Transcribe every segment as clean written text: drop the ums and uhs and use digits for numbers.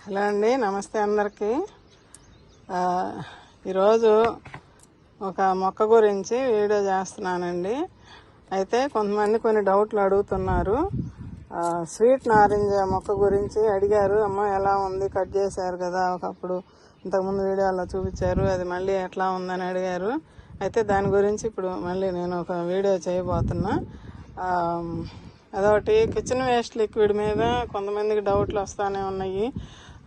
Hello అండి, నమస్తే అందరికీ. ఈరోజు ఒక మొక్క గురించి వీడియో చేస్తున్నానండి. అయితే కొంతమంది కొన్ని డౌట్లు అడుగుతున్నారు. స్వీట్ నారింజ మొక్క గురించి అడిగారు. అమ్మ ఎలా ఉంది, కట్ చేశారు కదా ఒకప్పుడు, ఇంతకుముందు వీడియోలో చూపించారు, అది మళ్ళీ ఎట్లా ఉందని అడిగారు. అయితే దాని గురించి ఇప్పుడు మళ్ళీ నేను ఒక వీడియో చేయబోతున్నా. అదొకటి, కిచెన్ వేస్ట్ లిక్విడ్ మీద కొంతమందికి డౌట్లు వస్తూనే ఉన్నాయి.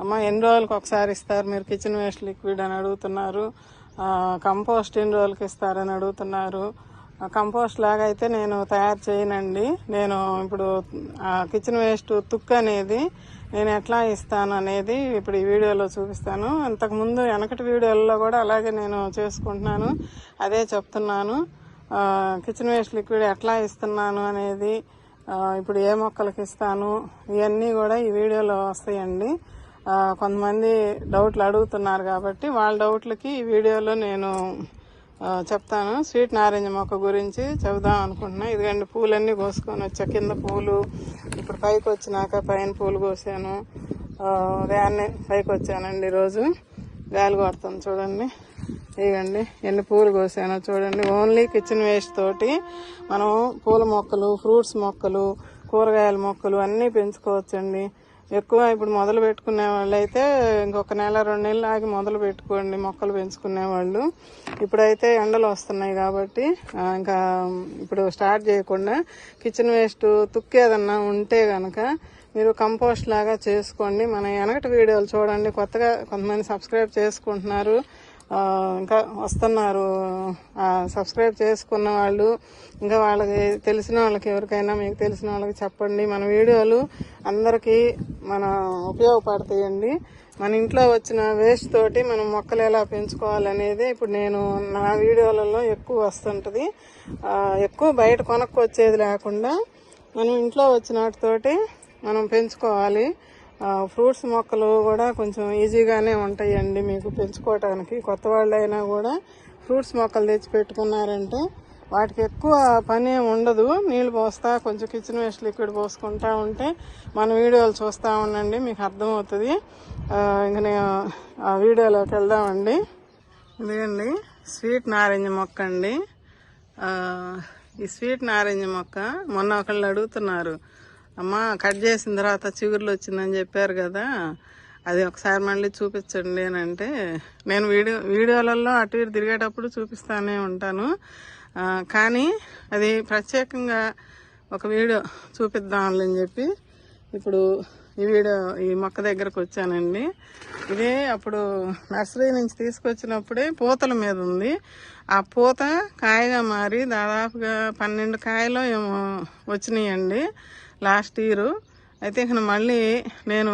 అమ్మ ఎన్ని రోజులకు ఒకసారి ఇస్తారు మీరు కిచెన్ వేస్ట్ లిక్విడ్ అని అడుగుతున్నారు. కంపోస్ట్ ఎన్ని రోజులకి ఇస్తారని అడుగుతున్నారు. కంపోస్ట్ లాగా అయితే నేను తయారు చేయనండి. నేను ఇప్పుడు కిచెన్ వేస్ట్ తుక్కు అనేది నేను ఎట్లా ఇస్తాను అనేది ఇప్పుడు ఈ వీడియోలో చూపిస్తాను. ఇంతకుముందు వెనకటి వీడియోలలో కూడా అలాగే నేను చేసుకుంటున్నాను, అదే చెప్తున్నాను. కిచెన్ వేస్ట్ లిక్విడ్ ఎట్లా ఇస్తున్నాను అనేది, ఇప్పుడు ఏ మొక్కలకి ఇస్తాను, ఇవన్నీ కూడా ఈ వీడియోలో వస్తాయండి. కొంతమంది డౌట్లు అడుగుతున్నారు కాబట్టి వాళ్ళ డౌట్లకి ఈ వీడియోలో నేను చెప్తాను. స్వీట్ నారింజ మొక్క గురించి చెబుదాం అనుకుంటున్నా. ఇదిగండి, పూలన్నీ కోసుకొని వచ్చా. కింద పూలు ఇప్పుడు పైకి వచ్చినాక పైన పూలు కోసాను. ఉదయాన్నే పైకి వచ్చానండి. ఈరోజు గాలి కొడుతుంది చూడండి. ఇవ్వండి ఎన్ని పూలు కోసానో చూడండి. ఓన్లీ కిచెన్ వేస్ట్ తోటి మనం పూల మొక్కలు, ఫ్రూట్స్ మొక్కలు, కూరగాయల మొక్కలు అన్నీ పెంచుకోవచ్చండి. ఎక్కువ ఇప్పుడు మొదలు పెట్టుకునే వాళ్ళు అయితే ఇంకొక నెల 2 నెలలు ఆగి మొదలు పెట్టుకోండి మొక్కలు పెంచుకునే వాళ్ళు. ఇప్పుడైతే ఎండలు వస్తున్నాయి కాబట్టి ఇంకా ఇప్పుడు స్టార్ట్ చేయకుండా కిచెన్ వేస్ట్ తుక్కు ఏదన్నా ఉంటే గనక మీరు కంపోస్ట్ లాగా చేసుకోండి. మన వెనకటి వీడియోలు చూడండి. కొత్తగా కొంతమంది సబ్స్క్రైబ్ చేసుకుంటున్నారు, ఇంకా వస్తున్నారు. సబ్స్క్రైబ్ చేసుకున్న వాళ్ళు ఇంకా వాళ్ళకి తెలిసిన వాళ్ళకి, ఎవరికైనా మీకు తెలిసిన వాళ్ళకి చెప్పండి. మన వీడియోలు అందరికీ ఉపయోగపడతాయండి. మన ఇంట్లో వచ్చిన వేస్ట్ తోటి మనం మొక్కలు ఎలా పెంచుకోవాలనేది ఇప్పుడు నేను నా వీడియోలలో ఎక్కువ వస్తుంటుంది. ఎక్కువ బయట కొనుక్కొచ్చేది లేకుండా మనం ఇంట్లో వచ్చిన వాటితోటి మనం పెంచుకోవాలి. ఫ్రూట్స్ మొక్కలు కూడా కొంచెం ఈజీగానే ఉంటాయండి మీకు పెంచుకోవటానికి. కొత్త వాళ్ళు అయినా కూడా ఫ్రూట్స్ మొక్కలు తెచ్చి పెట్టుకున్నారంటే వాటికి ఎక్కువ పని ఉండదు. నీళ్ళు పోస్తా కొంచెం కిచెన్ వేస్ట్ లిక్విడ్ పోసుకుంటా ఉంటే మన వీడియోలు చూస్తూ ఉండండి, మీకు అర్థమవుతుంది. ఇంక నేను ఆ వీడియోలోకి వెళ్దామండి. ఇదిగండి స్వీట్ నారింజ మొక్క అండి. ఈ స్వీట్ నారింజ మొక్క మొన్న ఒకళ్ళు అడుగుతున్నారు, అమ్మ కట్ చేసిన తర్వాత చిగుర్లు వచ్చిందని చెప్పారు కదా, అది ఒకసారి మళ్ళీ చూపించండి అని అంటే, నేను వీడియోలలో అటు ఇటు తిరిగేటప్పుడు చూపిస్తానే ఉంటాను. కానీ అది ప్రత్యేకంగా ఒక వీడియో చూపిద్దామని చెప్పి ఇప్పుడు ఈ మొక్క దగ్గరకు వచ్చానండి. ఇదే అప్పుడు నర్సరీ నుంచి తీసుకొచ్చినప్పుడే పూతల మీద ఉంది. ఆ పూత కాయగా మారి దాదాపుగా 12 కాయలు ఏమో వచ్చినాయండి లాస్ట్ ఇయర్. అయితే ఇక మళ్ళీ నేను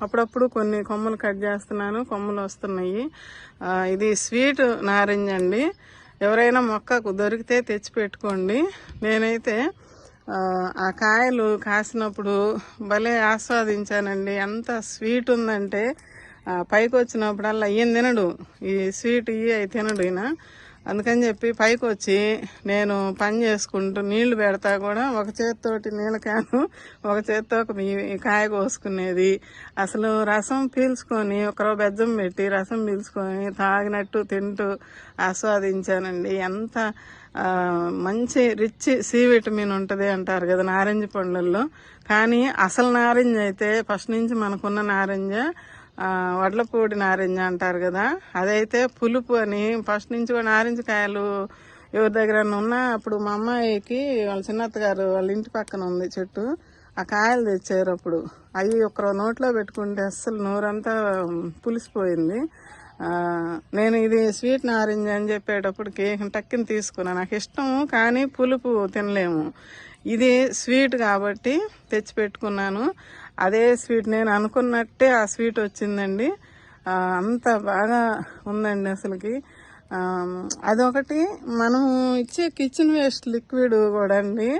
అప్పుడప్పుడు కొన్ని కొమ్మలు కట్ చేస్తున్నాను, కొమ్మలు వస్తున్నాయి. ఇది స్వీట్ నారింజ అండి. ఎవరైనా మొక్కకు దొరికితే తెచ్చి పెట్టుకోండి. నేనైతే ఆ కాయలు కాసినప్పుడు భలే ఆస్వాదించానండి. ఎంత స్వీట్ ఉందంటే పైకి వచ్చినప్పుడల్లా ఈయన తినడు, ఈ స్వీట్ అవి తినడు ఈయన. అందుకని చెప్పి పైకి వచ్చి నేను పని చేసుకుంటూ నీళ్లు పెడతా కూడా ఒక చేతితోటి నీళ్ళ క్యాను, ఒక చేతితో కాయ కోసుకునేది. అసలు రసం పీల్చుకొని ఒకరో బెజ్జం పెట్టి రసం పీల్చుకొని తాగినట్టు తింటూ ఆస్వాదించానండి. ఎంత మంచి రిచ్ సి విటమిన్ ఉంటుంది అంటారు కదా నారింజ పండ్లలో. కానీ అసలు నారింజ అయితే ఫస్ట్ నుంచి మనకున్న నారింజ వడ్లపూడి నారింజ అంటారు కదా, అదైతే పులుపు అని ఫస్ట్ నుంచి కూడా నారింజ కాయలు ఎవరి దగ్గర ఉన్నా, అప్పుడు మా అమ్మాయికి వాళ్ళ చిన్నత్తగారు వాళ్ళ ఇంటి పక్కన ఉంది చెట్టు, ఆ కాయలు తెచ్చారు. అప్పుడు అవి ఒక నోట్లో పెట్టుకుంటే అస్సలు నోరంతా పులిసిపోయింది. నేను ఇది స్వీట్ నారింజ అని చెప్పేటప్పటికి టక్కుని తీసుకున్నాను. నాకు ఇష్టం కానీ పులుపు తినలేము. ఇది స్వీట్ కాబట్టి తెచ్చి పెట్టుకున్నాను. అదే స్వీట్ నేను అనుకున్నట్టే ఆ స్వీట్ వచ్చిందండి. అంత బాగా ఉందండి అసలుకి. అదొకటి, మనం ఇచ్చే కిచెన్ వేస్ట్ లిక్విడ్ కూడా అండి,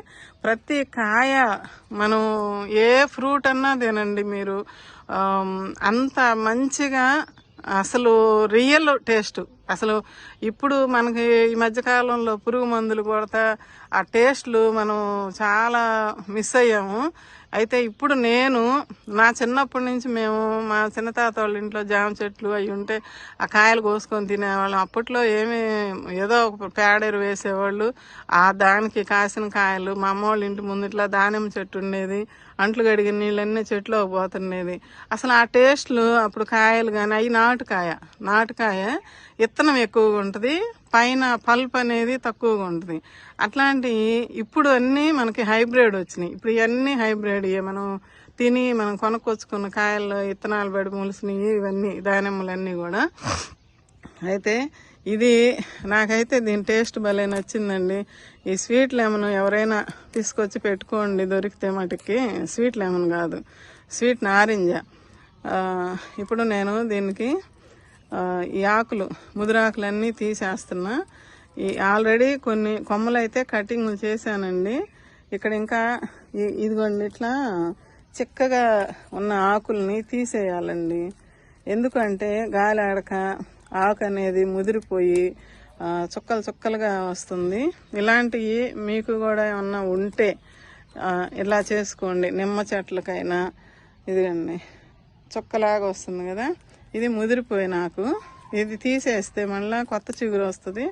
ప్రతి కాయ మనం ఏ ఫ్రూట్ అన్నా తినండి మీరు, అంత మంచిగా అసలు రియల్ టేస్ట్. అసలు ఇప్పుడు మనకి ఈ మధ్యకాలంలో పురుగు మందులు కొడతా ఆ టేస్ట్లు మనం చాలా మిస్ అయ్యాము. అయితే ఇప్పుడు నేను నా చిన్నప్పటి నుంచి మేము మా చిన్న తాత వాళ్ళ ఇంట్లో జామ చెట్లు అవి ఉంటే ఆ కాయలు కోసుకొని తినేవాళ్ళం. అప్పట్లో ఏదో ఒక పేడెరు వేసేవాళ్ళు, ఆ దానికి కాసిన కాయలు. మా అమ్మ వాళ్ళ ఇంటి ముందు ఇట్లా దానిమ్మ చెట్టు ఉండేది, అంట్లు కడిగిన నీళ్ళన్నీ చెట్లో పోతుండేది. అసలు ఆ టేస్ట్లు అప్పుడు కాయలు కానీ అవి నాటుకాయ విత్తనం ఎక్కువగా ఉంటుంది, పైన పల్ప్ అనేది తక్కువగా ఉంటుంది. అట్లాంటి ఇప్పుడు అన్నీ మనకి హైబ్రిడ్ వచ్చినాయి. ఇప్పుడు ఇవన్నీ హైబ్రిడ్ మనం మనం కొనుక్కొచ్చుకున్న కాయల్లో విత్తనాలు పడి మొలిసినవి ఇవన్నీ దానిమ్మలన్నీ కూడా. అయితే ఇది నాకైతే దీని టేస్ట్ భలే నచ్చిందండి. ఈ స్వీట్ లెమన్ ఎవరైనా తీసుకొచ్చి పెట్టుకోండి దొరికితే మటుకి. స్వీట్ లెమన్ కాదు, స్వీట్ నారింజ. ఇప్పుడు నేను దీనికి ఈ ఆకులు ముదిరాకులన్నీ తీసేస్తున్నా. ఈ ఆల్రెడీ కొన్ని కొమ్మలు అయితే కటింగ్ చేశానండి. ఇక్కడ ఇంకా ఇదిగోండి ఇట్లా చిక్కగా ఉన్న ఆకుల్ని తీసేయాలండి. ఎందుకంటే గాలి ఆడక ఆకు అనేది ముదిరిపోయి చుక్కలుగా వస్తుంది. ఇలాంటివి మీకు కూడా ఏమన్నా ఉంటే ఇలా చేసుకోండి. నిమ్మ చెట్లకైనా ఇదిగండి చుక్కలాగా వస్తుంది కదా, ఇది ముదిరిపోయిన ఆకు. ఇది తీసేస్తే మళ్ళీ కొత్త చిగురు వస్తుంది,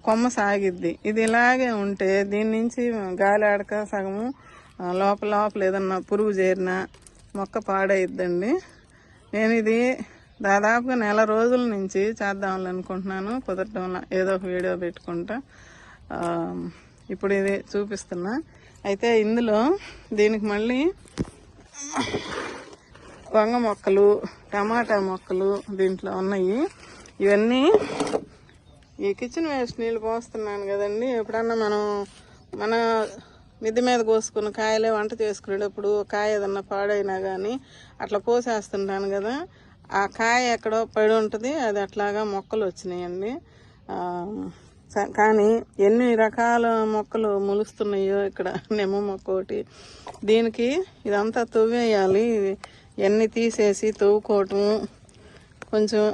కొమ్మ సాగిద్ది. ఇది ఇలాగే ఉంటే దీని నుంచి గాలి ఆడక సగము లోపల ఏదన్నా పురుగు చేరినా మొక్క పాడైద్దండి. నేను ఇది దాదాపుగా 1 రోజుల నుంచి చేద్దామని అనుకుంటున్నాను, కుదరటంలో ఏదో ఒక వీడియో పెట్టుకుంటా. ఇప్పుడు ఇది చూపిస్తున్నా. అయితే ఇందులో దీనికి మళ్ళీ వంగ మొక్కలు, టమాటా మొక్కలు దీంట్లో ఉన్నాయి. ఇవన్నీ ఈ కిచెన్ వేస్ట్ నీళ్ళు పోస్తున్నాను కదండి. ఎప్పుడన్నా మన మిద్దె మీద కోసుకున్న కాయలే వంట చేసుకునేటప్పుడు కాయ ఏదన్నా పాడైనా కానీ అట్లా పోసేస్తుంటాను కదా, ఆ కాయ ఎక్కడో పడి ఉంటుంది, అది అట్లాగా మొక్కలు వచ్చినాయండి. కానీ ఎన్ని రకాల మొక్కలు మొలుస్తున్నాయో ఇక్కడ. నిమ్మ మొక్క ఒకటి, దీనికి ఇదంతా తవ్వేయాలి. ఇవన్నీ తీసేసి తవ్వుకోవటము. కొంచెం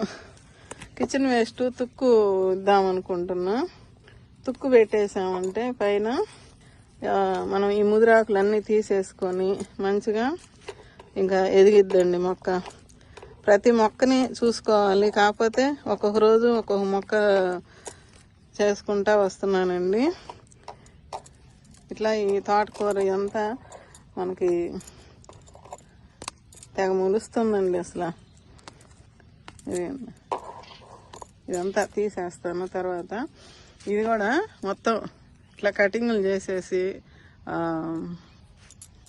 కిచెన్ వేస్ట్ తుక్కు ఇద్దామనుకుంటున్నా. తుక్కు పెట్టేసామంటే పైన మనం ఈ ముదిరాకులన్నీ తీసేసుకొని మంచిగా ఇంకా ఎదిగిద్దండి మొక్క. ప్రతి మొక్కని చూసుకోవాలి, కాకపోతే ఒక్కొక్క రోజు ఒక్కొక్క మొక్క చేసుకుంటా వస్తున్నానండి. ఇట్లా ఈ తోటకూర ఇదంతా మనకి తెగ మొలుస్తుందండి. అసలు ఇదంతా తీసేస్తాను తర్వాత. ఇది కూడా మొత్తం ఇట్లా కటింగ్లు చేసేసి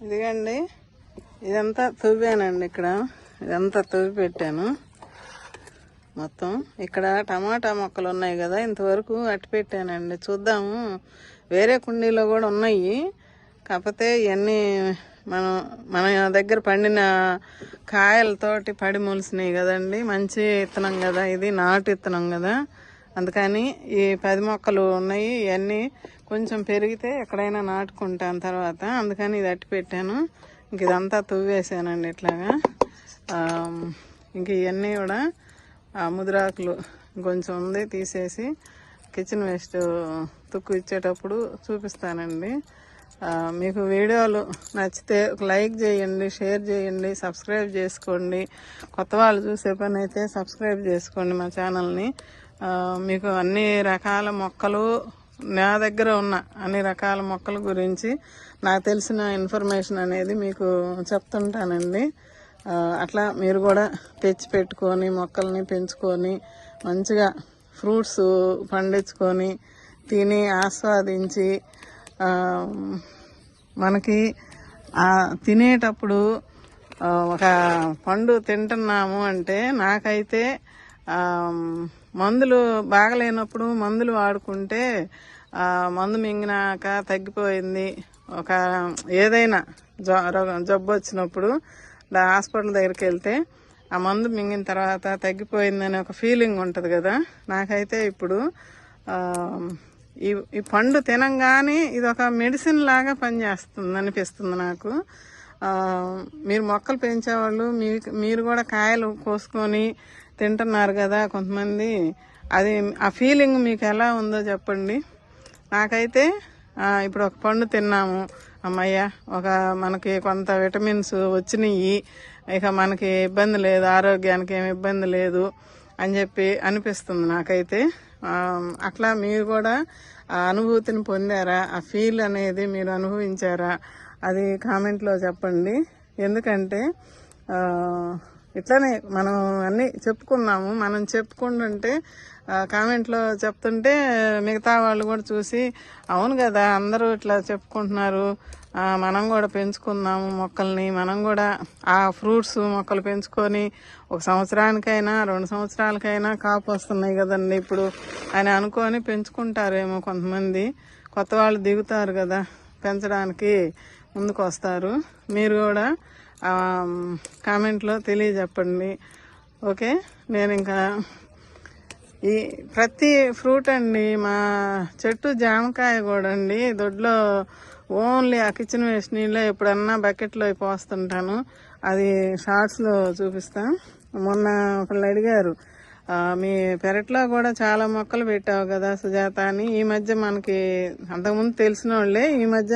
ఇదిగండి ఇదంతా తవ్వానండి. ఇక్కడ ఇదంతా తవ్వి పెట్టాను మొత్తం. ఇక్కడ టమాటా మొక్కలు ఉన్నాయి కదా, ఇంతవరకు అట్టి పెట్టానండి. చూద్దాము, వేరే కుండీలో కూడా ఉన్నాయి, కాకపోతే ఇవన్నీ మన దగ్గర పండిన కాయలతోటి పడి మొలిసినాయి కదండి. మంచి విత్తనం కదా, ఇది నాటు విత్తనం కదా, అందుకని ఈ 10 మొక్కలు ఉన్నాయి. ఇవన్నీ కొంచెం పెరిగితే ఎక్కడైనా నాటుకుంటాను తర్వాత, అందుకని ఇది అట్టి పెట్టాను. ఇంక ఇదంతా తువ్వేసానండి ఇట్లాగా. ఇంక ఇవన్నీ కూడా ముదిరాకులు కొంచెం ఉంది, తీసేసి కిచెన్ వేస్ట్ తుక్కు ఇచ్చేటప్పుడు చూపిస్తానండి. మీకు వీడియోలు నచ్చితే ఒక లైక్ చేయండి, షేర్ చేయండి, సబ్స్క్రైబ్ చేసుకోండి. కొత్త వాళ్ళు చూసే పని అయితే సబ్స్క్రైబ్ చేసుకోండి మా ఛానల్ని. మీకు అన్ని రకాల మొక్కలు, నా దగ్గర ఉన్న అన్ని రకాల మొక్కల గురించి నాకు తెలిసిన ఇన్ఫర్మేషన్ అనేది మీకు చెప్తుంటానండి. అట్లా మీరు కూడా తెచ్చి పెట్టుకొని మొక్కల్ని పెంచుకొని మంచిగా ఫ్రూట్స్ పండించుకొని తిని ఆస్వాదించి మనకి తినేటప్పుడు ఒక పండు తింటున్నాము అంటే, నాకైతే మందులు బాగలేనప్పుడు మందులు వాడుకుంటే మందు మింగినాక తగ్గిపోయింది, ఒక ఏదైనా జబ్బు వచ్చినప్పుడు హాస్పిటల్ దగ్గరికి వెళ్తే ఆ మందు మింగిన తర్వాత తగ్గిపోయిందని ఒక ఫీలింగ్ ఉంటుంది కదా, నాకైతే ఇప్పుడు ఈ పండు తినంగానే ఇది ఒక మెడిసిన్ లాగా పనిచేస్తుంది అనిపిస్తుంది నాకు. మీరు మొక్కలు పెంచేవాళ్ళు మీరు కూడా కాయలు కోసుకొని తింటున్నారు కదా కొంతమంది, అది ఆ ఫీలింగ్ మీకు ఎలా ఉందో చెప్పండి. నాకైతే ఇప్పుడు ఒక పండు తిన్నాము, అమ్మయ్య మనకి కొంత విటమిన్స్ వచ్చినాయి, ఇక మనకి ఇబ్బంది లేదు, ఆరోగ్యానికి ఏమి ఇబ్బంది లేదు అని చెప్పి అనిపిస్తుంది నాకైతే. అట్లా మీరు కూడా ఆ అనుభూతిని పొందారా, ఆ ఫీల్ అనేది మీరు అనుభవించారా, అది కామెంట్లో చెప్పండి. ఎందుకంటే ఇట్లానే మనం అన్నీ చెప్పుకున్నాము, మనం చెప్పుకుంటుంటే కామెంట్లో చెప్తుంటే మిగతా వాళ్ళు కూడా చూసి అవును కదా అందరూ ఇట్లా చెప్పుకుంటున్నారు, మనం కూడా పెంచుకుందాము మొక్కల్ని, మనం కూడా ఆ ఫ్రూట్స్ మొక్కలు పెంచుకొని 1 సంవత్సరానికైనా 2 సంవత్సరాలకైనా కాపు వస్తున్నాయి కదండి ఇప్పుడు అని అనుకొని పెంచుకుంటారేమో కొంతమంది. కొత్త వాళ్ళు దిగుతారు కదా పెంచడానికి, ముందుకు వస్తారు. మీరు కూడా కామెంట్లో తెలియజెప్పండి. ఓకే, నేను ఇంకా ఈ ప్రతి ఫ్రూట్ అండి, మా చెట్టు జామకాయ కూడా అండి దొడ్లో ఓన్లీ ఆ కిచెన్ వేస్ట్ నీళ్ళే ఎప్పుడన్నా బకెట్లో పోస్తుంటాను. అది షార్ట్స్లో చూపిస్తా. మొన్న ఒకళ్ళు అడిగారు, మీ పెరట్లో కూడా చాలా మొక్కలు పెట్టావు కదా సుజాత అని. ఈ మధ్య మనకి అంతకుముందు తెలిసిన వాళ్ళే ఈ మధ్య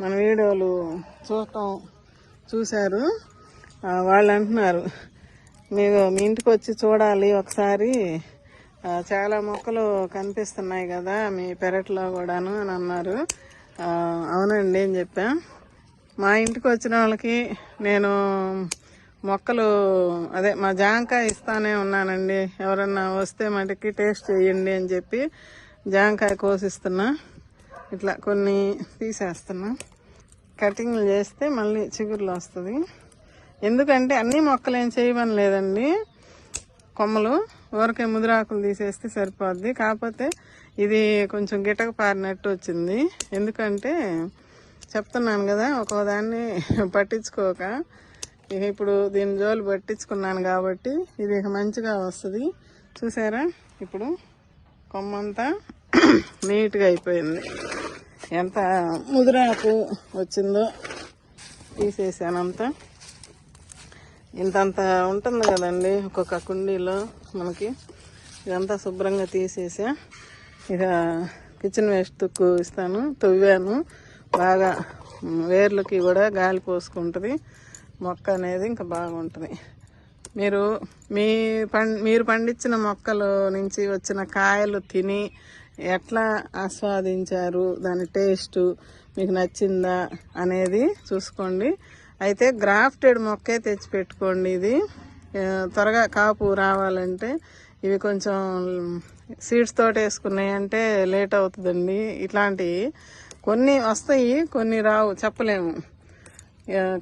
మన వీడియోలు చూశారు. వాళ్ళు అంటున్నారు, మీరు మీ ఇంటికి వచ్చి చూడాలి ఒకసారి, చాలా మొక్కలు కనిపిస్తున్నాయి కదా మీ పెరట్లో కూడాను అని అన్నారు. అవునండి అని చెప్పా. మా ఇంటికి వచ్చిన వాళ్ళకి నేను మొక్కలు మా జాంకాయ ఇస్తానే ఉన్నానండి. ఎవరన్నా వస్తే మటుకి టేస్ట్ చేయండి అని చెప్పి జాంకాయ కోసిస్తున్నా. ఇట్లా కొన్ని తీసేస్తున్నా, కటింగ్లు చేస్తే మళ్ళీ చిగుర్లు వస్తుంది. ఎందుకంటే అన్ని మొక్కలు ఏం చేయమని లేదండి, కొమ్మలు ఊరకే ముదిరాకులు తీసేస్తే సరిపోద్ది. కాకపోతే ఇది కొంచెం గిటక పారినట్టు వచ్చింది. ఎందుకంటే చెప్తున్నాను కదా ఒక్కోదాన్ని పట్టించుకోక, ఇక ఇప్పుడు దీని జోలు పట్టించుకున్నాను కాబట్టి ఇది ఇక మంచిగా వస్తుంది. చూసారా ఇప్పుడు కొమ్మంతా నీట్గా అయిపోయింది. ఎంత ముదిరాకు వచ్చిందో తీసేసానంతా. ఇంతంత ఉంటుంది కదండి ఒక్కొక్క కుండీలో మనకి. ఇదంతా శుభ్రంగా తీసేసా. ఇక కిచెన్ వేస్ట్ తుక్కు ఇస్తాను, తవ్వాను బాగా, వేర్లకి కూడా గాలి పోసుకుంటుంది మొక్క అనేది, ఇంకా బాగుంటుంది. మీరు పండించిన మొక్కల నుంచి వచ్చిన కాయలు తిని ఎట్లా ఆస్వాదించారు, దాని టేస్టు మీకు నచ్చిందా అనేది చూసుకోండి. అయితే గ్రాఫ్టెడ్ మొక్కే తెచ్చి పెట్టుకోండి. ఇది త్వరగా కాపు రావాలంటే, ఇవి కొంచెం సీడ్స్ తోటి వేసుకున్నాయి అంటే లేట్ అవుతుందండి. ఇట్లాంటివి కొన్ని వస్తాయి, కొన్ని రావు, చెప్పలేము.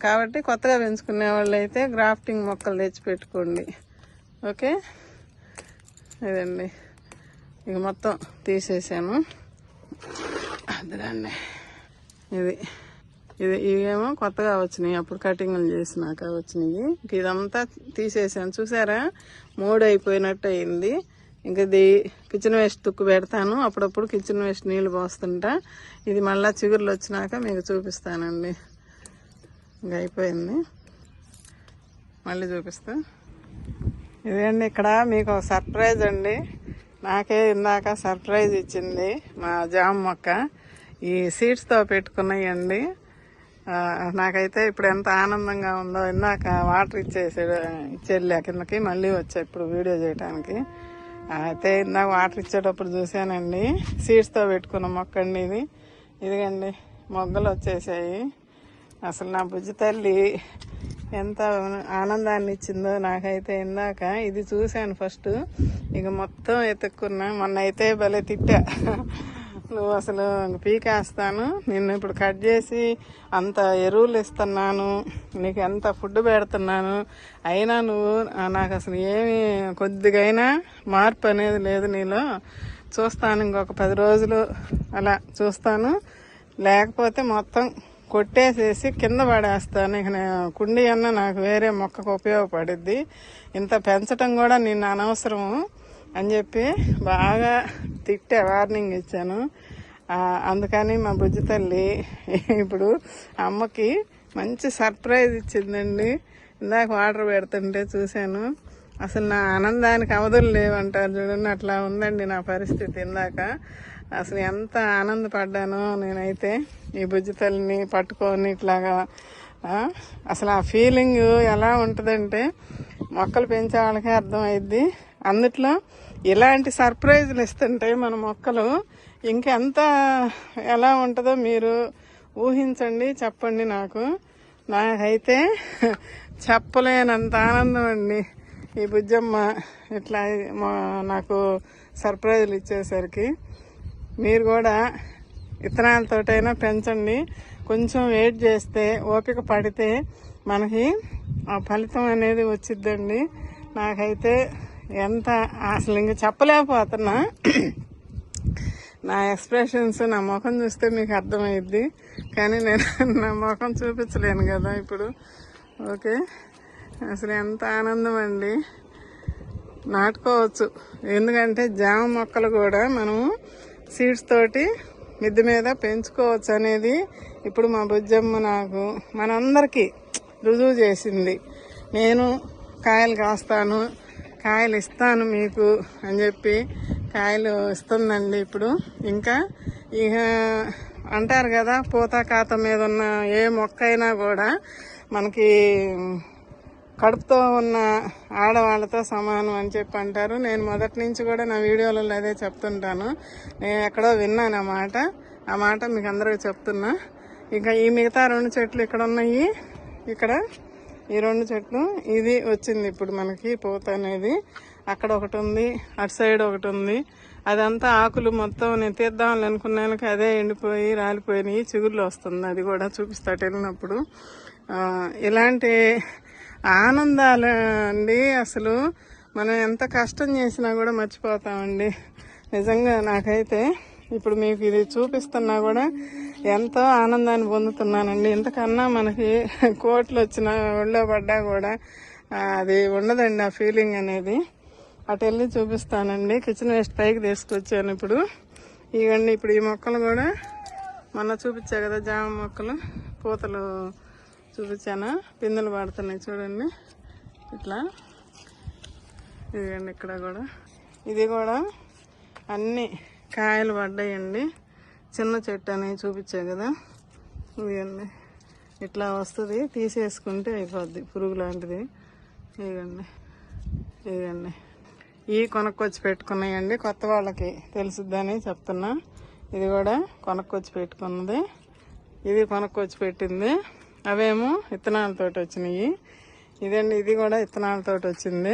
కాబట్టి కొత్తగా పెంచుకునే వాళ్ళు అయితే గ్రాఫ్టింగ్ మొక్కలు తెచ్చి పెట్టుకోండి. ఓకే, ఇదండి ఇక మొత్తం తీసేసాను. అదిగండి ఇవేమో కొత్తగా వచ్చినాయి, అప్పుడు కటింగ్లు చేసినాక వచ్చినాయి. ఇంక ఇదంతా తీసేసాను. చూసారా 3 అయిపోయినట్టు అయింది. ఇంక ఇది కిచెన్ వేస్ట్ తుక్కు పెడతాను, అప్పుడప్పుడు కిచెన్ వేస్ట్ నీళ్ళు పోస్తుంటా. ఇది మళ్ళీ చిగుర్లు వచ్చినాక మీకు చూపిస్తానండి. ఇంక అయిపోయింది, మళ్ళీ చూపిస్తా. ఇదండి ఇక్కడ మీకు సర్ప్రైజ్ అండి. నాకే ఇందాక సర్ప్రైజ్ ఇచ్చింది మా జామ మొక్క. ఈ సీడ్స్తో పెట్టుకున్నాయండి. నాకైతే ఇప్పుడు ఎంత ఆనందంగా ఉందో. ఇందాక వాటర్ ఇచ్చేళ్ళా కిందకి, మళ్ళీ వచ్చా ఇప్పుడు వీడియో చేయడానికి. అయితే ఇందాక వాటర్ ఇచ్చేటప్పుడు చూశానండి, సీడ్స్తో పెట్టుకున్న మొక్క అండి ఇది. ఇదిగండి మొగ్గలు వచ్చేసాయి. అసలు నా బుజ్జి తల్లి ఎంత ఆనందాన్ని ఇచ్చిందో నాకైతే. ఇందాక ఇది చూశాను ఫస్ట్, ఇక మొత్తం ఎత్తుక్కున్నా. మొన్న అయితే భలే తిట్టా, నువ్వు అసలు పీకేస్తాను, నిన్ను ఇప్పుడు కట్ చేసి అంత ఎరువులు ఇస్తున్నాను, నీకు ఎంత ఫుడ్ పెడుతున్నాను, అయినా నువ్వు నాకు అసలు ఏమి కొద్దిగైనా మార్పు అనేది లేదు నీలో. చూస్తాను, ఇంకొక 10 రోజులు అలా చూస్తాను, లేకపోతే మొత్తం కొట్టేసేసి కింద పడేస్తాను. ఇక కుండీ అన్న నాకు వేరే మొక్కకు ఉపయోగపడుద్ది, ఇంత పెంచటం కూడా నిన్ను అనవసరము అని చెప్పి బాగా తిట్టా, వార్నింగ్ ఇచ్చాను. అందుకని మా బుజ్జి తల్లి ఇప్పుడు అమ్మకి మంచి సర్ప్రైజ్ ఇచ్చిందండి. ఇందాక వాటర్ పెడుతుంటే చూశాను, అసలు నా ఆనందానికి అవధులు లేవంటారు చూడండి, అట్లా ఉందండి నా పరిస్థితి. ఇందాక అసలు ఎంత ఆనందపడ్డానో నేనైతే ఈ బుజ్జి తల్లిని పట్టుకొని ఇట్లాగా. అసలు ఆ ఫీలింగ్ ఎలా ఉంటుందంటే మొక్కలు పెంచే వాళ్ళకే అర్థమైద్ది. అందుట్లో ఇలాంటి సర్ప్రైజులు ఇస్తుంటే మన మొక్కలు ఇంకెంత ఎలా ఉంటుందో మీరు ఊహించండి, చెప్పండి. నాకైతే చెప్పలేనంత ఆనందం అండి ఈ బుజ్జమ్మ ఇట్లా నాకు సర్ప్రైజులు ఇచ్చేసరికి. మీరు కూడా విత్తనాలతోటైనా పెంచండి. కొంచెం వెయిట్ చేస్తే, ఓపిక పడితే మనకి ఆ ఫలితం అనేది వచ్చిద్దండి. నాకైతే ఎంత అసలు ఇంక చెప్పలేకపోతున్నా. నా ఎక్స్ప్రెషన్స్, నా ముఖం చూస్తే మీకు అర్థమైద్ది, కానీ నేను నా ముఖం చూపించలేను కదా ఇప్పుడు. ఓకే, అసలు ఎంత ఆనందం అండి. నాటుకోవచ్చు, ఎందుకంటే జామ మొక్కలు కూడా మనము సీడ్స్ తోటి మిద్దె మీద పెంచుకోవచ్చు అనేది ఇప్పుడు మా బుజ్జమ్మ నాకు మనందరికీ రుజువు చేసింది. నేను కాయలు కాస్తాను, కాయలు ఇస్తాను మీకు అని చెప్పి కాయలు ఇస్తుందండి ఇప్పుడు. ఇంకా ఇక అంటారు కదా, పూత కాత మీద ఉన్న ఏ మొక్క అయినా కూడా మనకి కడుపుతో ఉన్న ఆడవాళ్ళతో సమానం అని చెప్పి అంటారు. నేను మొదటి నుంచి కూడా నా వీడియోలలో అదే చెప్తుంటాను. నేను ఎక్కడో విన్నాను ఆ మాట మీకు అందరికీ చెప్తున్నా. ఇంకా ఈ మిగతా 2 చెట్లు ఇక్కడ ఉన్నాయి, ఇక్కడ ఈ 2 చెట్లు, ఇది వచ్చింది ఇప్పుడు మనకి పూత అనేది. అక్కడ ఒకటి ఉంది, అటు సైడ్ ఒకటి ఉంది. అదంతా ఆకులు మొత్తం నేను తీద్దామని అనుకున్నాను, అదే ఎండిపోయి రాలిపోయినాయి, చిగుర్లు వస్తుంది. అది కూడా చూపిస్తాడు వెళ్ళినప్పుడు. ఇలాంటి ఆనందాలు అండి అసలు మనం ఎంత కష్టం చేసినా కూడా మర్చిపోతామండి. నిజంగా నాకైతే ఇప్పుడు మీకు ఇది చూపిస్తున్నా కూడా ఎంతో ఆనందాన్ని పొందుతున్నానండి. ఇంతకన్నా మనకి కోట్లు వచ్చిన ఒళ్ళో పడ్డా కూడా అది ఉండదండి ఆ ఫీలింగ్ అనేది. అటు వెళ్ళి చూపిస్తానండి. కిచెన్ వేస్ట్ పైకి తీసుకొచ్చాను ఇప్పుడు. ఇవన్నీ ఇప్పుడు ఈ మొక్కలు కూడా మొన్న చూపించా కదా, జామ మొక్కలు పూతలు చూపించాను, పిందెలు పడుతున్నాయి చూడండి ఇట్లా. ఇదిగండి ఇక్కడ కూడా, ఇది కూడా అన్ని కాయలు పడ్డాయండి. చిన్న చెట్టు అని చూపించా కదా, ఇదిగండి ఇట్లా వస్తుంది, తీసేసుకుంటే అయిపోద్ది, పురుగు లాంటిది. ఇదిగండి ఈ కొనుక్కొచ్చి పెట్టుకున్నాయండి, కొత్త వాళ్ళకి తెలుసుద్దని చెప్తున్నా. ఇది కూడా కొనుక్కొచ్చి పెట్టుకున్నది, ఇది కొనుక్కొచ్చి పెట్టింది. అవేమో విత్తనాలతోటి వచ్చినాయి. ఇదండి, ఇది కూడా విత్తనాలతోటి వచ్చింది.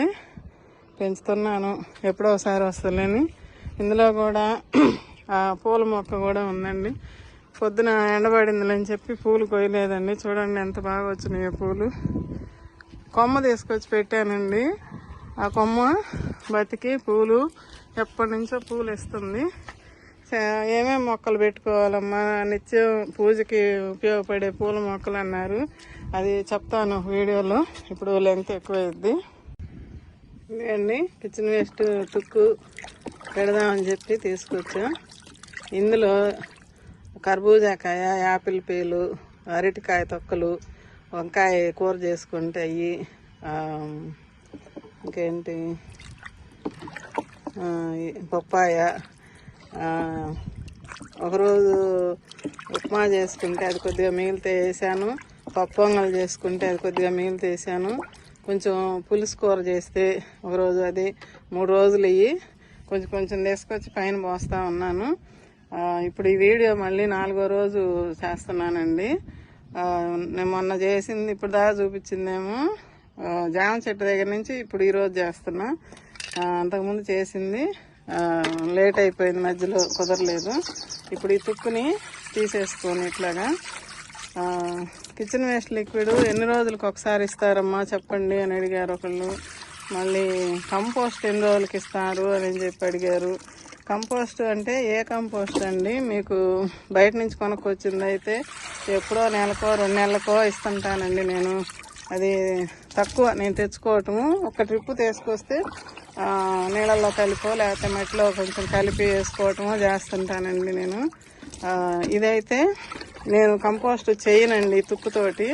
పెంచుతున్నాను, ఎప్పుడో ఒకసారి వస్తుందని. ఇందులో కూడా పూల మొక్క కూడా ఉందండి. పొద్దున ఎండబడిందని చెప్పి పూలు కొయ్యలేదండి. చూడండి ఎంత బాగా వచ్చినాయి పూలు. కొమ్మ తీసుకొచ్చి పెట్టానండి. ఆ కొమ్మ బతికి పూలు ఎప్పటి నుంచో పూలు ఇస్తుంది. ఏమేమి మొక్కలు పెట్టుకోవాలమ్మా, నిత్యం పూజకి ఉపయోగపడే పూల మొక్కలు అన్నారు. అది చెప్తాను వీడియోలో, ఇప్పుడు లెంగ్త్ ఎక్కువైద్ది. ఇదండి కిచెన్ వేస్ట్ తుక్కు పెడదామని చెప్పి తీసుకొచ్చా. ఇందులో కర్బూజాకాయ, యాపిల్ పేలు, అరటికాయ తొక్కలు, వంకాయ కూర చేసుకుంటే అవి, ఇంకేంటి పప్పాయ, ఒకరోజు ఉప్మా చేసుకుంటే అది కొద్దిగా మిగిలితే వేసాను, పప్పు పొంగల్ చేసుకుంటే అది కొద్దిగా మిగిలితే వేసాను, కొంచెం పులుసు కూర చేస్తే ఒకరోజు అది 3 రోజులు ఇవి కొంచెం కొంచెం తీసుకొచ్చి పైన పోస్తూ ఉన్నాను. ఇప్పుడు ఈ వీడియో మళ్ళీ 4వ రోజు చేస్తున్నానండి. నేను మొన్న చేసింది ఇప్పుడు దాకా చూపించిందేమో జామ చెట్టు దగ్గర నుంచి ఇప్పుడు ఈరోజు చేస్తున్నా. అంతకుముందు చేసింది లేట్ అయిపోయింది, మధ్యలో కుదరలేదు. ఇప్పుడు ఈ తుక్కుని తీసేసుకొని ఇట్లాగా. కిచెన్ వేస్ట్ లిక్విడ్ ఎన్ని రోజులకు ఒకసారి ఇస్తారమ్మా చెప్పండి అని అడిగారు ఒకళ్ళు. మళ్ళీ కంపోస్ట్ ఎన్ని రోజులకి ఇస్తారు అని చెప్పి అడిగారు. కంపోస్ట్ అంటే ఏ కంపోస్ట్ అండి, మీకు బయట నుంచి కొనుక్కొచ్చింది అయితే ఎప్పుడో నెలకో 2 నెలలకో ఇస్తుంటానండి నేను. అది తక్కువ నేను తెచ్చుకోవటము. ఒక ట్రిప్పు తీసుకొస్తే నీళ్ళల్లో కలిపో లేకపోతే మట్టిలో కొంచెం కలిపి వేసుకోవటమో చేస్తుంటానండి నేను. ఇదైతే నేను కంపోస్ట్ చేయనండి తుక్కుతోటి,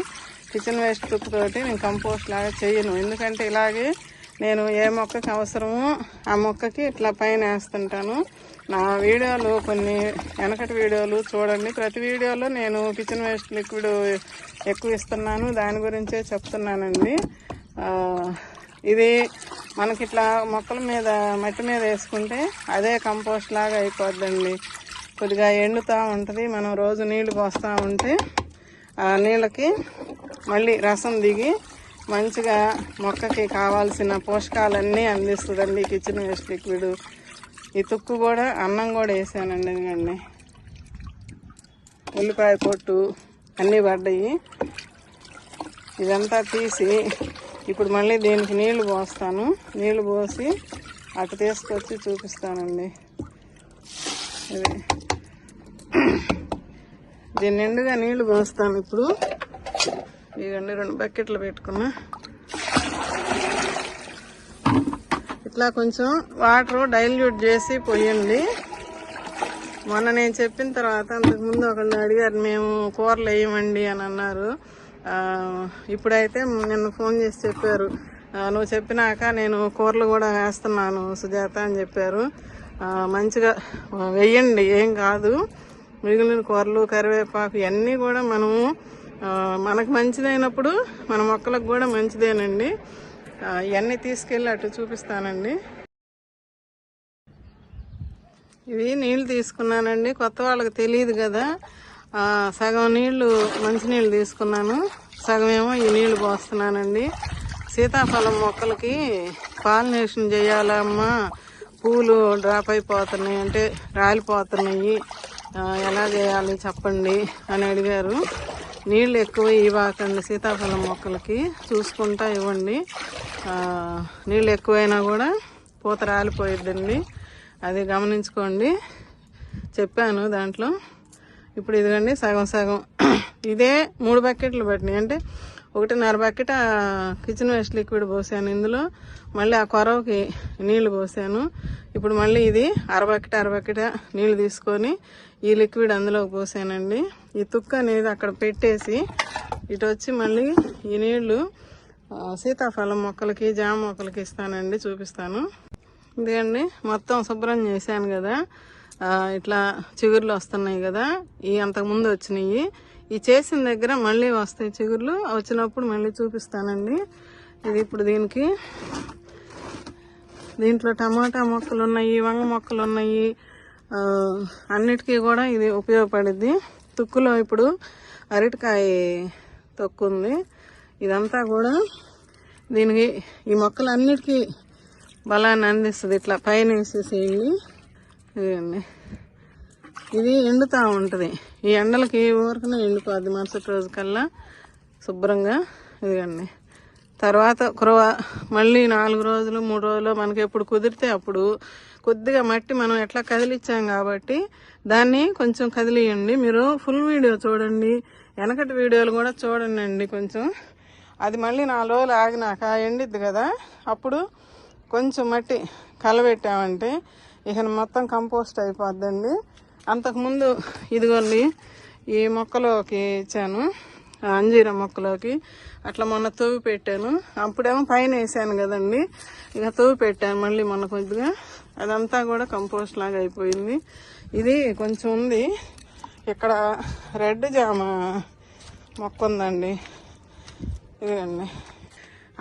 కిచెన్ వేస్ట్ తుక్కుతోటి నేను కంపోస్ట్ లాగా చేయను. ఎందుకంటే ఇలాగే నేను ఏ మొక్కకి అవసరమో ఆ మొక్కకి ఇట్లా పైన వేస్తుంటాను. నా వీడియోలు కొన్ని వెనకటి వీడియోలు చూడండి. ప్రతి వీడియోలో నేను కిచెన్ వేస్ట్ లిక్విడ్ ఎక్కువ ఇస్తున్నాను, దాని గురించే చెప్తున్నానండి. ఇది మనకి ఇట్లా మొక్కల మీద మట్టి మీద వేసుకుంటే అదే కంపోస్ట్ లాగా అయిపోద్దండి. కొద్దిగా ఎండుతూ ఉంటుంది. మనం రోజు నీళ్లు పోస్తూ ఉంటే ఆ నీళ్ళకి మళ్ళీ రసం దిగి మంచిగా మొక్కకి కావాల్సిన పోషకాలన్నీ అందిస్తుందండి కిచెన్ వేస్ట్ లిక్విడ్. ఈ తుక్కు కూడా అన్నం కూడా వేసానండి. ఎందుకండి ఉల్లిపాయ పొట్టు అన్నీ పడ్డాయి. ఇదంతా తీసి ఇప్పుడు మళ్ళీ దీనికి నీళ్లు పోస్తాను. నీళ్లు పోసి అటు తీసుకొచ్చి చూపిస్తానండి. ఇది దీన్ని నిండుగా నీళ్లు పోస్తాను. ఇప్పుడు ఇవన్నీ 2 బకెట్లు పెట్టుకున్నా. ఇట్లా కొంచెం వాటర్ డైల్యూట్ చేసి పోయండి. మొన్న నేను చెప్పిన తర్వాత అంతకుముందు ఒకళ్ళు అడిగారు, మేము కూరలు వేయమండి అని అన్నారు. ఇప్పుడైతే నిన్న ఫోన్ చేసి చెప్పారు, నువ్వు చెప్పినాక నేను కూరలు కూడా వేస్తున్నాను సుజాత అని చెప్పారు. మంచిగా వేయండి, ఏం కాదు. మిగిలిన కూరలు కరివేపాకు ఇవన్నీ కూడా మనము మనకు మంచిదైనప్పుడు మన మొక్కలకు కూడా మంచిదేనండి. ఇవన్నీ తీసుకెళ్ళి అటు చూపిస్తానండి. ఇవి నీళ్ళు తీసుకున్నానండి. కొత్త వాళ్ళకి తెలియదు కదా, సగం నీళ్లు మంచినీళ్ళు తీసుకున్నాను, సగం ఏమో ఈ నీళ్లు పోస్తున్నానండి. సీతాఫలం మొక్కలకి పాలినేషన్ చేయాలమ్మా, పూలు డ్రాప్ అయిపోతున్నాయి అంటే రాలిపోతున్నాయి, ఎలా చేయాలి చెప్పండి అని అడిగారు. నీళ్ళు ఎక్కువ ఇవ్వకండి సీతాఫలం మొక్కలకి, చూసుకుంటా ఇవ్వండి. నీళ్ళు ఎక్కువైనా కూడా పూత రాలిపోయిద్దండి, అది గమనించుకోండి. చెప్పాను దాంట్లో. ఇప్పుడు ఇదిగండి సగం సగం ఇదే 3 బకెట్లు పట్టినాయి. అంటే 1.5 బకెట్ కిచెన్ వేస్ట్ లిక్విడ్ పోసాను ఇందులో. మళ్ళీ ఆ కొరవకి నీళ్లు పోసాను. ఇప్పుడు మళ్ళీ ఇది అర బకెట్ నీళ్లు తీసుకొని ఈ లిక్విడ్ అందులోకి పోసానండి. ఈ తుక్కు అనేది అక్కడ పెట్టేసి ఇటు వచ్చి మళ్ళీ ఈ నీళ్లు సీతాఫలం మొక్కలకి జామ మొక్కలకి ఇస్తానండి, చూపిస్తాను. ఇదిగండి మొత్తం శుభ్రం చేశాను కదా, ఇట్లా చిగుర్లు వస్తున్నాయి కదా, ఈ అంతకుముందు వచ్చినాయి. ఈ చేసిన దగ్గర మళ్ళీ వస్తాయి చిగుర్లు, వచ్చినప్పుడు మళ్ళీ చూపిస్తానండి. ఇది ఇప్పుడు దీంట్లో టమాటా మొక్కలు ఉన్నాయి, వంగ మొక్కలు ఉన్నాయి, అన్నిటికీ కూడా ఇది ఉపయోగపడుద్ది. తుక్కులో ఇప్పుడు అరటికాయ తొక్కు ఉంది. ఇదంతా కూడా దీనికి ఈ మొక్కలు అన్నిటికీ బలాన్ని అందిస్తుంది. ఇట్లా పైన వేసేసేయండి. ఇదండి ఇది ఎండుతూ ఉంటుంది. ఈ ఎండలకి ఊరకనే ఎండిపోద్ది మరుసటి రోజు కల్లా శుభ్రంగా. ఇదిగండి తర్వాత కురవ మళ్ళీ 4 రోజులు 3 రోజులు మనకి ఎప్పుడు కుదిరితే అప్పుడు కొద్దిగా మట్టి మనం ఎట్లా కదిలిచ్చాం కాబట్టి దాన్ని కొంచెం కదిలియండి. మీరు ఫుల్ వీడియో చూడండి, వెనకటి వీడియోలు కూడా చూడండి కొంచెం. అది మళ్ళీ 4 రోజులు ఆగినాక ఎండిద్ది కదా, అప్పుడు కొంచెం మట్టి కలబెట్టామంటే ఇక మొత్తం కంపోస్ట్ అయిపోద్దండి. అంతకుముందు ఇదిగోండి ఈ మొక్కలోకి ఇచ్చాను, అంజీరా మొక్కలోకి అట్లా మొన్న తవ్వి పెట్టాను. అప్పుడేమో పైన వేసాను కదండి, ఇక తవ్వి పెట్టాను మళ్ళీ మొన్న కొద్దిగా. అదంతా కూడా కంపోస్ట్ లాగా అయిపోయింది. ఇది కొంచెం ఉంది. ఇక్కడ రెడ్ జామ మొక్క ఉందండి, ఇదండి.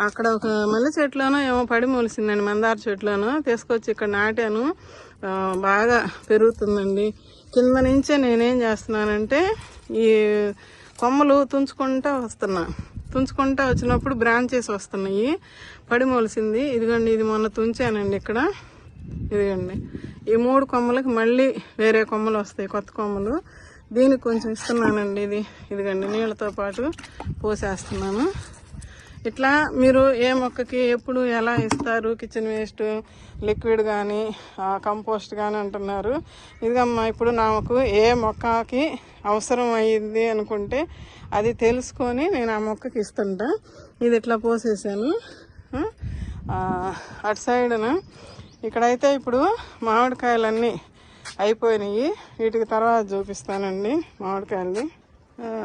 అక్కడ ఒక మల్లె చెట్లోనో ఏమో పడి మొలిసిందండి, మందార చెట్లోనో తీసుకొచ్చి ఇక్కడ నాటాను. బాగా పెరుగుతుందండి. కింద నుంచే నేనేం చేస్తున్నానంటే ఈ కొమ్మలు తుంచుకుంటా వచ్చినప్పుడు బ్రాంచెస్ వస్తున్నాయి. పడి మొలిసింది. ఇదిగోండి ఇది మొన్న తుంచానండి ఇక్కడ. ఇదిగోండి ఈ 3 కొమ్మలకి మళ్ళీ వేరే కొమ్మలు వస్తాయి, కొత్త కొమ్మలు. దీనికి కొంచెం ఇస్తున్నానండి. ఇదిగండి నీళ్ళతో పాటు పోసేస్తున్నాను. ఇట్లా మీరు ఏ మొక్కకి ఎప్పుడు ఎలా ఇస్తారు కిచెన్ వేస్ట్ లిక్విడ్ కానీ కంపోస్ట్ కానీ అంటున్నారు. ఇదిగమ్మా ఇప్పుడు నాకు ఏ మొక్కకి అవసరం అయ్యింది అనుకుంటే అది తెలుసుకొని నేను ఆ మొక్కకి ఇస్తుంటా. ఇది ఇట్లా పోసేసాను. అటు సైడ్న ఇక్కడైతే ఇప్పుడు మామిడికాయలన్నీ అయిపోయినాయి. వీటికి తర్వాత చూపిస్తానండి మామిడికాయలు.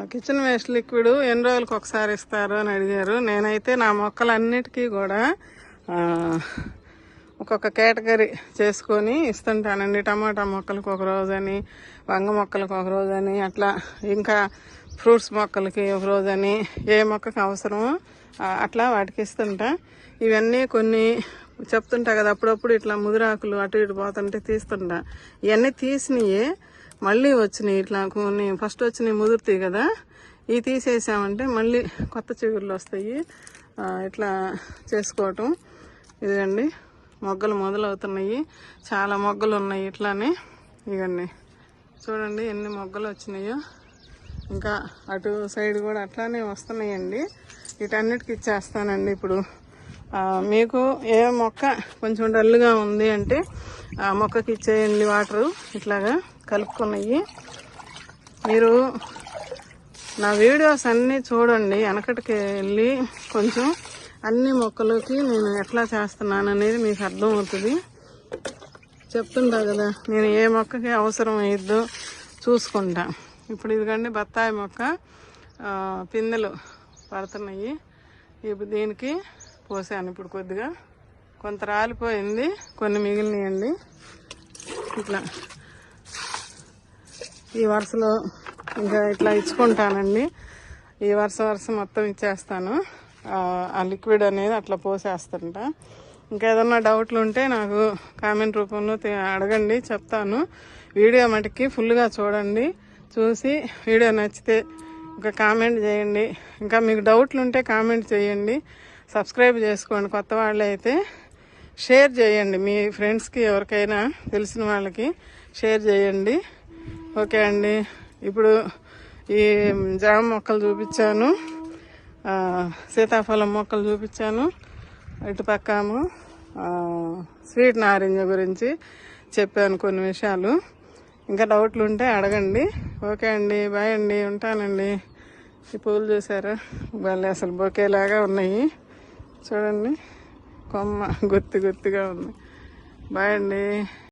కిచెన్ వేస్ట్ లిక్విడ్ ఎన్ని రోజులకు ఒకసారి ఇస్తారు అని అడిగారు. నేనైతే నా మొక్కలన్నిటికీ కూడా ఒక్కొక్క కేటగిరీ చేసుకొని ఇస్తుంటానండి. టమాటా మొక్కలకు ఒక రోజని, వంగ మొక్కలకు ఒక రోజని, అట్లా ఇంకా ఫ్రూట్స్ మొక్కలకి ఒక రోజని, ఏ మొక్కకు అవసరమో అట్లా వాటికి ఇస్తుంటా. ఇవన్నీ కొన్ని చెప్తుంటా కదా, అప్పుడప్పుడు ఇట్లా ముదిరాకులు అటు ఇటు పోతుంటే తీస్తుంటా. ఇవన్నీ తీసినయే మళ్ళీ వచ్చినాయి. ఇట్లా కొన్ని ఫస్ట్ వచ్చినాయి ముదురుతాయి కదా, ఇవి తీసేసామంటే మళ్ళీ కొత్త చిగుర్లు వస్తాయి. ఇట్లా చేసుకోవటం. ఇదండి మొగ్గలు మొదలవుతున్నాయి. చాలా మొగ్గలు ఉన్నాయి ఇట్లానే. ఇవన్నీ చూడండి ఎన్ని మొగ్గలు వచ్చినాయో. ఇంకా అటు సైడ్ కూడా అట్లానే వస్తున్నాయండి. వీటన్నిటికి ఇచ్చేస్తానండి. ఇప్పుడు మీకు ఏ మొక్క కొంచెం డల్గా ఉంది అంటే ఆ మొక్కకి ఇచ్చేయండి వాటరు. ఇట్లాగా కలుపుకున్నాయి. మీరు నా వీడియోస్ అన్నీ చూడండి, వెనకటికి వెళ్ళి కొంచెం అన్ని మొక్కలకి నేను ఎట్లా చేస్తున్నాను అనేది మీకు అర్థమవుతుంది. చెప్తుంటా కదా నేను ఏ మొక్కకి అవసరం అయ్యిద్దో చూసుకుంటా. ఇప్పుడు ఇదిగండి బత్తాయి మొక్క పిందెలు పడుతున్నాయి. ఇప్పుడు దీనికి పోసాను. ఇప్పుడు కొద్దిగా కొంత రాలిపోయింది, కొన్ని మిగిలినాయండి. ఇట్లా ఈ వరుసలో ఇంకా ఇట్లా ఇచ్చుకుంటానండి. ఈ వరుస మొత్తం ఇచ్చేస్తాను. ఆ లిక్విడ్ అనేది అట్లా పోసేస్తుంటా. ఇంకా ఏదన్నా డౌట్లు ఉంటే నాకు కామెంట్ రూపంలో అడగండి, చెప్తాను. వీడియో మటుకి ఫుల్గా చూడండి. చూసి వీడియో నచ్చితే ఇంకా కామెంట్ చేయండి. ఇంకా మీకు డౌట్లు ఉంటే కామెంట్ చేయండి. సబ్స్క్రైబ్ చేసుకోండి. కొత్త వాళ్ళు అయితే షేర్ చేయండి. మీ ఫ్రెండ్స్కి ఎవరికైనా తెలిసిన వాళ్ళకి షేర్ చేయండి. ఓకే అండి. ఇప్పుడు ఈ జామ మొక్కలు చూపించాను, సీతాఫలం మొక్కలు చూపించాను, ఇటు పక్కాము స్వీట్ నారింజ గురించి చెప్పాను కొన్ని విషయాలు. ఇంకా డౌట్లు ఉంటే అడగండి. ఓకే అండి, బాయ్ అండి, ఉంటానండి. ఈ పూలు చూసారా, వాళ్ళు అసలు బొకేలాగా ఉన్నాయి చూడండి, కొమ్మ గుత్తిగా ఉంది. బాయ్ అండి.